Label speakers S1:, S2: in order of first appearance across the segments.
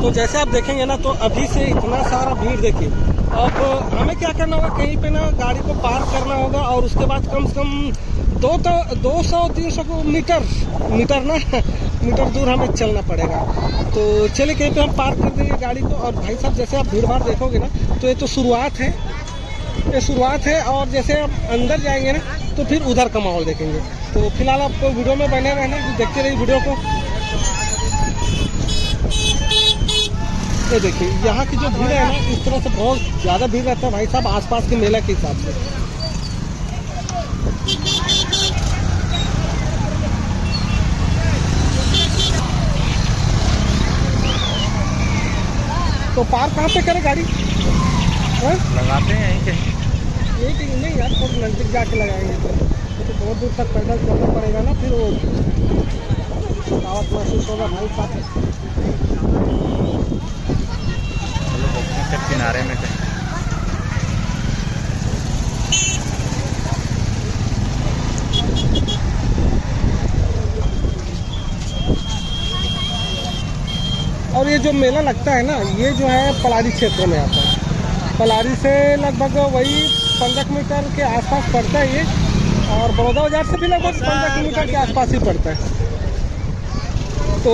S1: तो जैसे आप देखेंगे ना, तो अभी से इतना सारा भीड़ देखिए। अब हमें क्या करना होगा, कहीं पे ना गाड़ी को पार्क करना होगा और उसके बाद कम से कम 200-300 मीटर ना मीटर दूर हमें चलना पड़ेगा। तो चलिए कहीं पे हम पार्क कर देंगे गाड़ी को। और भाई साहब जैसे आप भीड़ भाड़ देखोगे ना, तो ये तो शुरुआत है, ये शुरुआत है। और जैसे आप अंदर जाएंगे ना, तो फिर उधर का माहौल देखेंगे। तो फिलहाल आपको वीडियो में बने रहना, देखते रहिए वीडियो को। ये देखिए यहाँ की जो भीड़ है ना, इस तरह से बहुत ज़्यादा भीड़ रहता है भाई साहब, आसपास के मेला के हिसाब से। तो पार्क कहाँ पे करें गाड़ी?
S2: लगाते हैं यहीं के,
S1: यही कहीं नहीं यार, थोड़ी नज़दीक जाके लगाएंगे तो बहुत दूर तक पैदल चलना पड़ेगा ना, फिर वो थकावट महसूस होगा भाई साहब।
S2: किनारे में कहीं।
S1: और ये जो मेला लगता है ना, ये जो है पलारी क्षेत्र में आता है। पलारी से लगभग वही 15 किलोमीटर के आसपास पड़ता है ये, और बड़ौदा बाजार से भी लगभग 15 किलोमीटर के आसपास ही पड़ता है। तो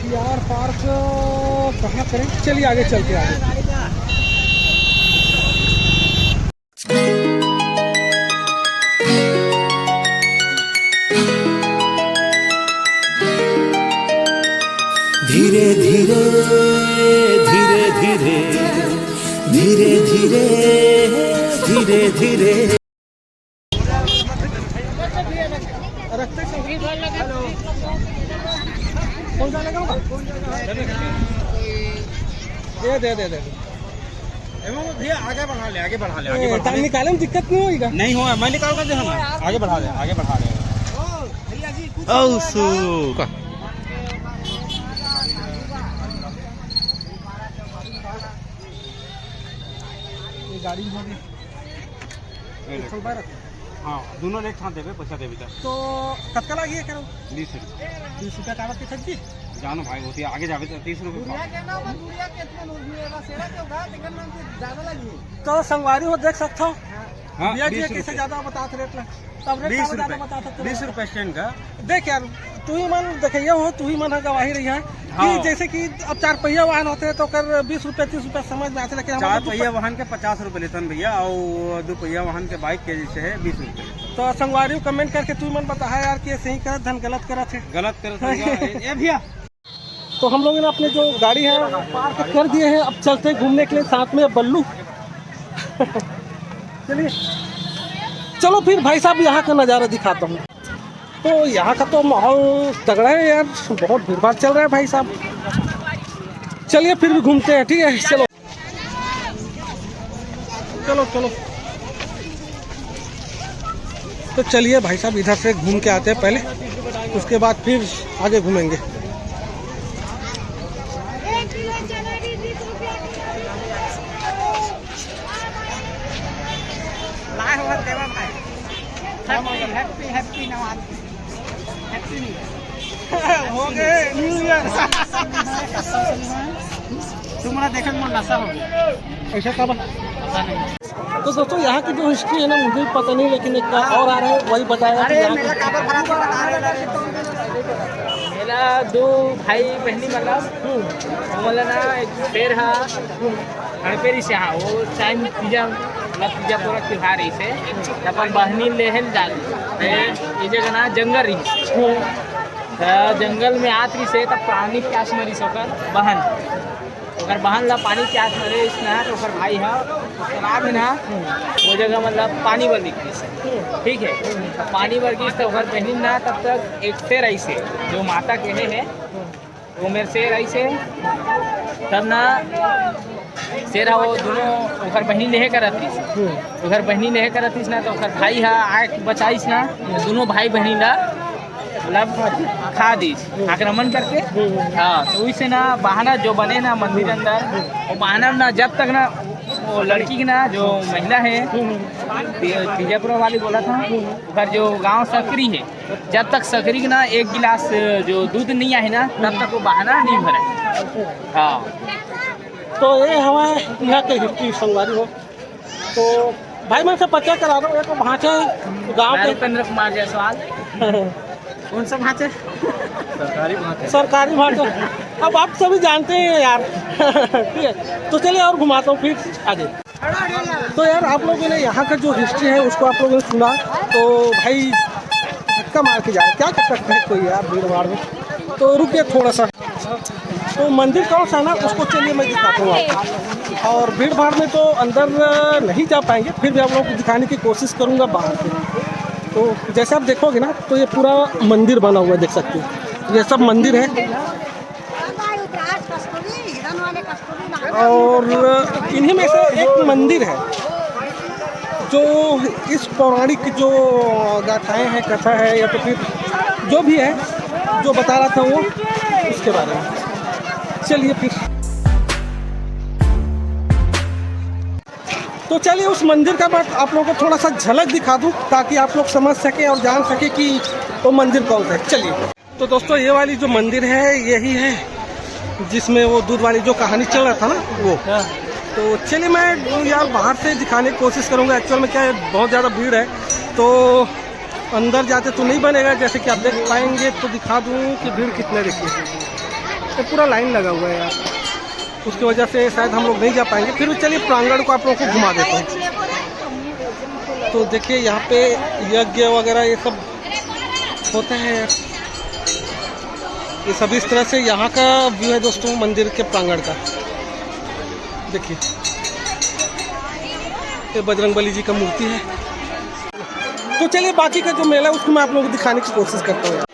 S1: यार पार्क कहाँ करें? चलिए आगे चलते आगे।
S3: धीरे धीरे धीरे धीरे धीरे धीरे धीरे धीरे
S1: रखते कौन सा लगा? दे
S2: भैया आगे बढ़ा ले, आगे बढ़ा ले, आगे बढ़ा ले।
S1: निकाले में दिक्कत नहीं होगा?
S2: नहीं होगा, मैं निकाल कर दे, हम आगे बढ़ा ले, आगे बढ़ा ले।
S1: ये गाड़ी होगी
S2: हाँ, दोनों एक साथ देवे, पैसा देवे
S1: तो कतका लागी करो?
S2: 20 रुपये।
S1: 20 रुपया कागज की सब्जी
S2: जानो भाई होती है, आगे जावे तो 30 रुपये।
S1: तो संगवारी हो देख सकते हो।
S2: हाँ,
S1: भैया
S2: 20
S1: कैसे ज्यादा बताते रेट लग, तब रेट
S2: 20
S1: ज्यादा
S2: रुपये,
S1: बताते
S2: 20 रुपये स्टैंड का।
S1: देख यार, तू ही मन देखिए हो, तू ही मन गवाही रही है
S2: हाँ।
S1: कि जैसे कि अब 4 पहिया वाहन होते हैं तो कर 20 रुपये 30 रुपये समझ में आते, लेकिन
S2: 4 पहिया वाहन के 50 रुपये लेते हैं भैया, और 2 पहिया वाहन के बाइक के जैसे है 20 रुपये।
S1: तो संगवारी कमेंट करके तू मन बता है यार कि ऐसे ही कर धन गलत करा थे,
S2: गलत कर भैया।
S1: तो हम लोगों ने अपने जो गाड़ी है पार्क कर दिए हैं। अब चलते हैं घूमने के लिए, साथ में बल्लू। चलिए चलो फिर भाई साहब यहाँ का नज़ारा दिखाता हूँ। तो यहाँ का तो माहौल तगड़ा है यार, बहुत भीड़ भाड़ चल रहा है भाई साहब। चलिए फिर भी घूमते हैं, ठीक है? चलो चलो चलो। तो चलिए भाई साहब इधर से घूम के आते हैं पहले, उसके बाद फिर आगे घूमेंगे। हो गए न्यू ईयर।
S2: तुम्हारा देखने में नशा हो गया
S1: ऐसा कब? तो दोस्तों यहाँ की जो हिस्ट्री है ना, मुझे भी पता नहीं, लेकिन एक और आ रहा है वही बताया कि यहाँ
S4: मेरा 2 भाई बहनी मतलब ना एक पेड़ है हड़पेरी से, हाँ वो टाइम पूजा पूरा त्योहार ऐसे अपन बहनी लेहल जाल ये जगह ना जंगल रही, जंगल में आत रही से तब पानी प्यास मरी सोकर बहन, अगर बहन ला पानी प्यास मरे इसना तो ओकर भाई है तालाब है ना, वो जगह मतलब पानी भर निकली से, ठीक है? पानी भर गई तो ओकर बहनी ना तब तक एक शेर ऐसे जो माता कहे है वो मेरे शेर ऐसे तब ना शेर वो दोनों ओकर बहनी लेहे कर रहती, ओकर बहनी लेहे कर रहती ना, तो ओकर भाई है आग बचाईस ना, दोनों भाई बहनी ला मतलब खा दी आक्रमण करके। हाँ, तो उससे ना बहाना जो बने ना मंदिर अंदर, वो बहाना ना जब तक ना वो लड़की की ना जो महिला है तीजापुर वाली बोला था, उधर जो गांव सकरी है, जब तक सकरी की ना 1 गिलास जो दूध नहीं आए ना तब तक वो बहाना नहीं भरे, हाँ
S1: तो ये हमारे यहाँ के हिस्ट्री संगवारी हो। तो भाई मैं से पता करा रहा हूँ, एक भांचे गांव
S4: मैं
S1: के
S4: उपेंद्र कुमार जायसवाल। कौन सा भांचे?
S1: सरकारी भांचे। अब आप सभी जानते हैं यार। ठीक है, तो चलिए और घुमाता हूँ फिर आगे। तो यार आप लोगों ने यहाँ का जो हिस्ट्री है उसको आप लोगों ने सुना, तो भाई धक्का मार के जा रहे क्या कर सकते हैं कोई यार भीड़ भाड़ में। तो रुकिए थोड़ा सा, तो मंदिर कौन सा ना उसको चलिए मैं दिखाता हूँ आपको। और भीड़ भाड़ में तो अंदर नहीं जा पाएंगे, फिर भी आप लोगों को दिखाने की कोशिश करूँगा बाहर से। तो जैसे आप देखोगे ना तो ये पूरा मंदिर बना हुआ है, देख सकते हो ये सब मंदिर है। और इन्हीं में से एक मंदिर है जो इस पौराणिक जो गाथाएं हैं, कथा है या तो फिर जो भी है जो बता रहा था वो उसके बारे में। चलिए फिर, तो चलिए उस मंदिर का बात आप लोगों को थोड़ा सा झलक दिखा दूं ताकि आप लोग समझ सके और जान सके कि वो मंदिर कौन सा है। चलिए, तो दोस्तों ये वाली जो मंदिर है यही है जिसमें वो दूध वाली जो कहानी चल रहा था ना वो। तो चलिए मैं यार बाहर से दिखाने की कोशिश करूँगा। एक्चुअल में क्या है, बहुत ज़्यादा भीड़ है तो अंदर जाते तो नहीं बनेगा। जैसे कि आप देख पाएंगे तो दिखा दूँ कि भीड़ कितने, देखिए तो पूरा लाइन लगा हुआ है यार, उसकी वजह से शायद हम लोग नहीं जा पाएंगे। फिर भी चलिए प्रांगण को आप लोगों को घुमा देता हूँ। तो देखिए यहाँ पे यज्ञ वगैरह ये सब होता है यार, ये सब इस तरह से यहाँ का व्यू है दोस्तों मंदिर के प्रांगण का। देखिए ये बजरंगबली जी का मूर्ति है। तो चलिए बाकी का जो मेला है उसको मैं आप लोगों को दिखाने की कोशिश करता हूँ।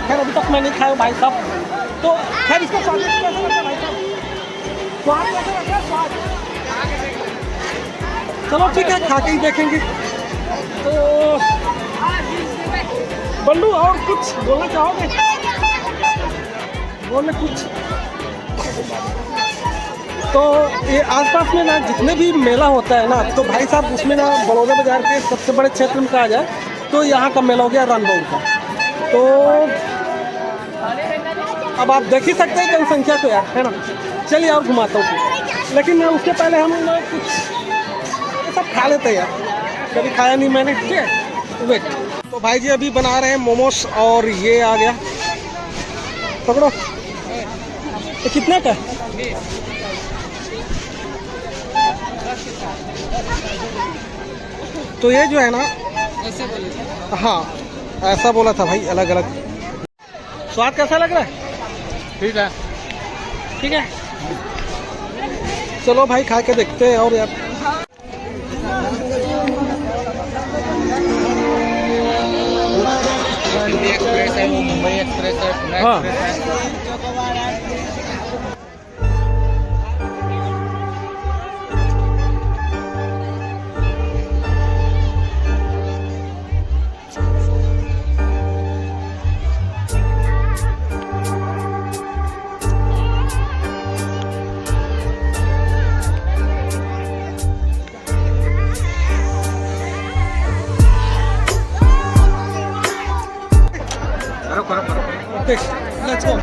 S1: खैर अभी तक मैं नहीं खाया भाई साहब। तो खैर इसका स्वाद कैसा लगता है भाई साहब? स्वाद कैसा लगता है? स्वाद चलो ठीक है, खा के ही देखेंगे। तो बल्लू और कुछ बोलना चाहोगे? बोलने कुछ। तो ये आसपास में ना जितने भी मेला होता है ना, तो भाई साहब उसमें ना बड़ौदा बाजार के सबसे बड़े क्षेत्र में कहा जाए तो यहाँ का मेला हो गया रनबौर का। तो अब आप देख ही सकते हैं जनसंख्या को यार, है ना। चलिए और घुमाता हूँ, लेकिन उसके पहले हम लोग कुछ ये सब खा लेते हैं यार, कभी खाया नहीं मैंने। ठीक है, वेट। तो भाई जी अभी बना रहे हैं मोमोस और ये आ गया, पकड़ो। तो कितने का? तो ये जो है ना,
S4: ऐसे बोले
S1: हाँ ऐसा बोला था भाई, अलग अलग। स्वाद कैसा लग रहा है?
S4: ठीक है।
S1: ठीक है, चलो भाई खा के देखते हैं। और यार
S4: एक्सप्रेस है, वो मुंबई एक्सप्रेस है, पुणे
S1: हाँ।
S4: एक्सप्रेस है।
S1: Okay, let's go.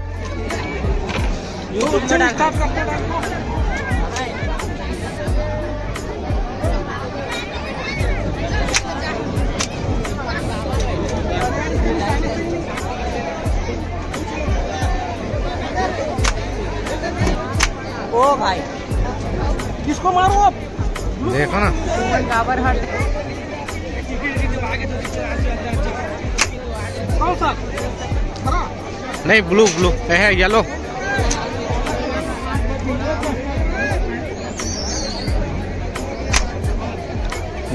S1: चलिए स्टार्ट करते हैं।
S4: ओ भाई
S1: किसको मारो आप?
S2: देखो ना,
S1: कौन सा? हरा?
S2: नहीं ब्लू ब्लू है, येलो।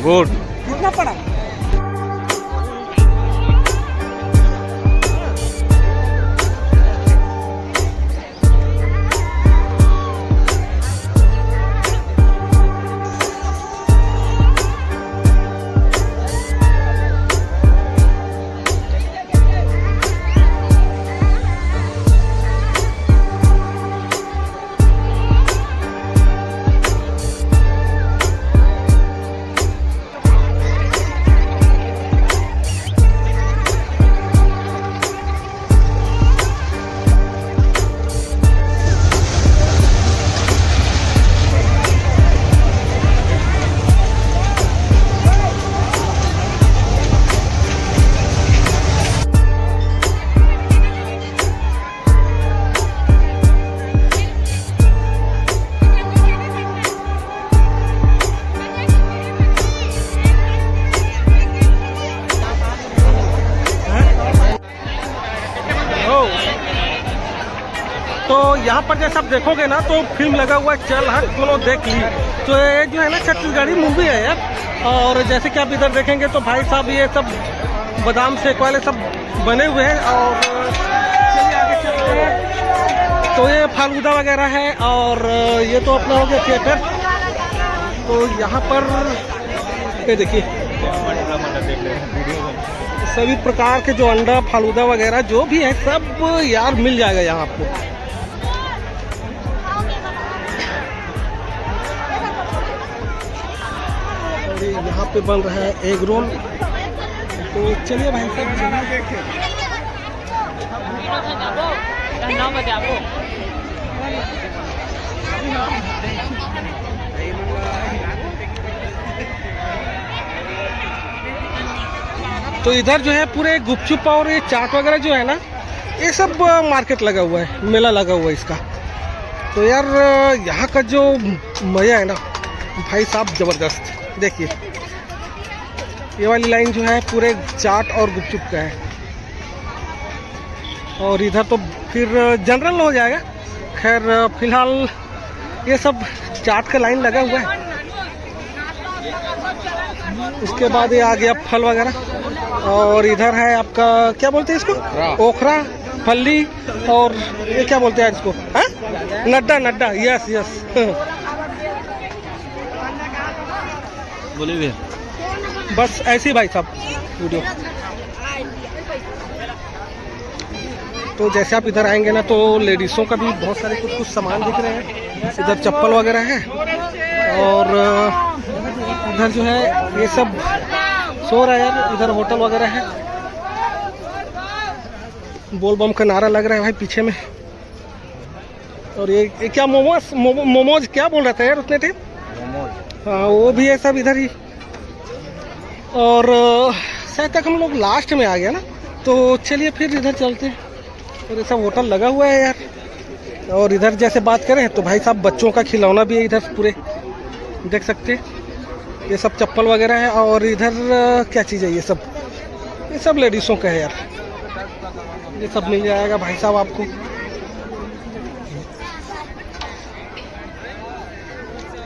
S2: गुड।
S1: कितना पड़ा? तो यहाँ पर जैसे आप देखोगे ना, तो फिल्म लगा हुआ है चल हट दोनों देख ली। तो ये जो है ना छत्तीसगढ़ी मूवी है यार। और जैसे कि आप इधर देखेंगे तो भाई साहब ये सब बादाम शेक वाले सब बने हुए हैं। और चलिए आगे चलते हैं। तो ये फालूदा वगैरह है, और ये तो अपना हो गया थिएटर। तो यहाँ पर ये देखिए सभी प्रकार के जो अंडा फालूदा वगैरह जो भी है सब यार मिल जाएगा यहाँ आपको। यहाँ पे बन रहा है एग रोल। तो चलिए भाई साहब देखें। तो इधर जो है पूरे गुपचुप और ये चाट वगैरह जो है ना, ये सब मार्केट लगा हुआ है, मेला लगा हुआ है इसका। तो यार यहाँ का जो मज़ा है ना भाई साहब ज़बरदस्त। देखिए ये वाली लाइन जो है पूरे चाट और गुपचुप का है, और इधर तो फिर जनरल हो जाएगा। खैर फिलहाल ये सब चाट का लाइन लगा हुआ है। उसके बाद ये आ गया फल वगैरह, और इधर है आपका क्या बोलते हैं इसको, ओखरा। फल्ली और ये क्या बोलते हैं इसको, हाँ, नड्डा, नड्डा, यस यस।
S2: बोलिए
S1: बस ऐसे ही भाई साहब वीडियो। तो जैसे आप इधर आएंगे ना तो लेडीज़ों का भी बहुत सारे कुछ कुछ सामान दिख रहे हैं। इधर चप्पल वगैरह है और इधर जो है ये सब सो रहा है यार। इधर होटल वगैरह है, बोल बम का नारा लग रहा है भाई पीछे में। और ये क्या मोमोज क्या बोल रहा था यार उतने टाइम, हाँ वो भी है सब इधर ही। और शायद तक हम लोग लास्ट में आ गया ना, तो चलिए फिर इधर चलते हैं। और ये सब होटल लगा हुआ है यार। और इधर जैसे बात करें तो भाई साहब बच्चों का खिलौना भी है इधर, पूरे देख सकते हैं। ये सब चप्पल वगैरह है। और इधर क्या चीज़ है, ये सब लेडीज़ों का है यार। ये सब मिल जाएगा भाई साहब आपको।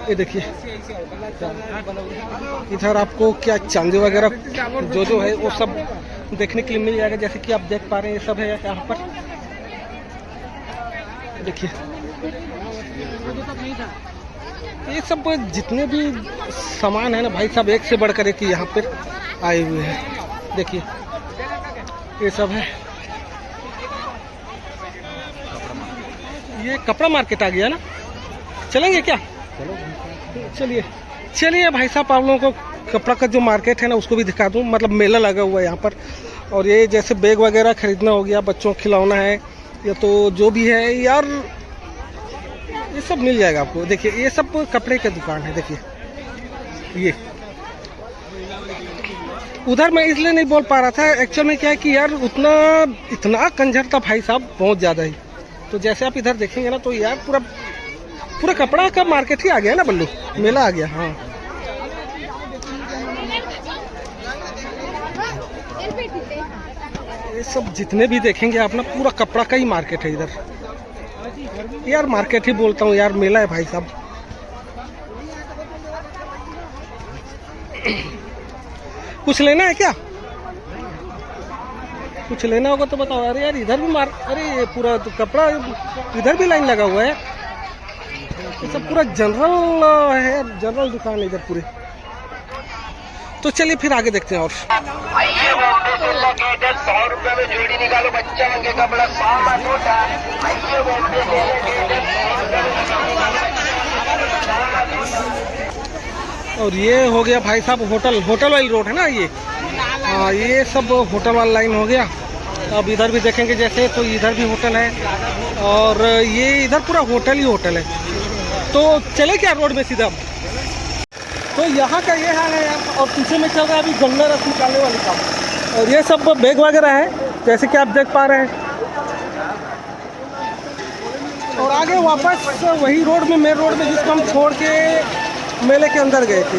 S1: ये देखिए इधर आपको क्या चांदी वगैरह जो है वो सब देखने के लिए मिल जाएगा। जैसे कि आप देख पा रहे हैं ये सब है यहाँ पर। देखिए ये सब जितने भी सामान है ना भाई साहब, एक से बढ़कर एक यहाँ पर आए हुए हैं। देखिए ये सब है। ये कपड़ा मार्केट आ गया ना, चलेंगे क्या? चलिए चलिए भाई साहब, आप लोगों को कपड़ा का जो मार्केट है ना उसको भी दिखा दूं। मतलब मेला लगा हुआ है यहाँ पर। और ये जैसे बैग वगैरह खरीदना हो गया, बच्चों को खिलौना है या तो जो भी है यार, ये सब मिल जाएगा आपको। देखिए ये सब कपड़े की दुकान है। देखिए ये उधर मैं इसलिए नहीं बोल पा रहा था, एक्चुअल में क्या है कि यार इतना कंजर था भाई साहब, बहुत ज़्यादा ही। तो जैसे आप इधर देखेंगे ना तो यार पूरा कपड़ा का मार्केट ही आ गया ना बल्लू, मेला आ गया। हाँ ये सब जितने भी देखेंगे आप ना, पूरा कपड़ा का ही मार्केट है इधर यार। मार्केट ही बोलता हूँ यार, मेला है भाई साहब। कुछ लेना है क्या? कुछ लेना होगा तो बताओ। अरे यार इधर भी अरे ये पूरा तो कपड़ा, इधर भी लाइन लगा हुआ है। ये सब पूरा जनरल है, जनरल दुकान है इधर पूरी। तो चलिए फिर आगे देखते हैं। और और ये हो गया भाई साहब होटल वाली रोड है ना ये। हाँ ये सब होटल वाला लाइन हो गया। अब इधर भी देखेंगे जैसे, तो इधर भी होटल है। और ये इधर पूरा होटल ही होटल है। तो चले क्या रोड में सीधा? तो यहाँ का ये हाल है यार। और पीछे में चल रहा है अभी गन्ना रस निकालने वाले काम। और ये सब बैग वगैरह है जैसे कि आप देख पा रहे हैं। और आगे वापस वही रोड में, मेन रोड में, जिसको हम छोड़ के मेले के अंदर गए थे।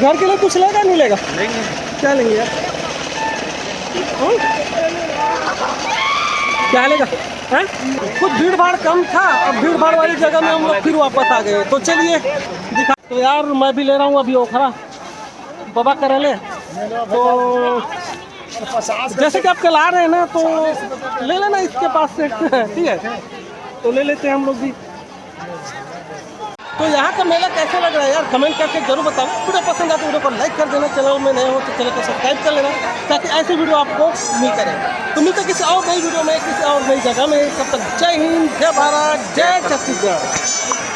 S1: घर के लिए कुछ लेगा नहीं लेगा? क्या लेंगे यार? क्या लेगा? है कुछ भीड़ भाड़ कम था, अब भीड़ भाड़ वाली जगह में हम लोग फिर वापस आ गए। तो चलिए दिखा। तो यार मैं भी ले रहा हूँ अभी ओखरा बाबा करेले। तो जैसे कि आप कल आ रहे हैं ना तो ले लेना इसके पास से। ठीक है, तो ले लेते हैं हम लोग भी। तो यहाँ का मेला कैसे लग रहा है यार, कमेंट करके जरूर बताओ। वीडियो पसंद आए तो वीडियो को लाइक कर देना, चैनल में नए हो तो चैनल को सब्सक्राइब कर लेना, ताकि ऐसे वीडियो आपको मिलते रहे। तो मिलते किसी और नई वीडियो में, किसी और नई जगह में। तब तक जय हिंद, जय भारत, जय छत्तीसगढ़।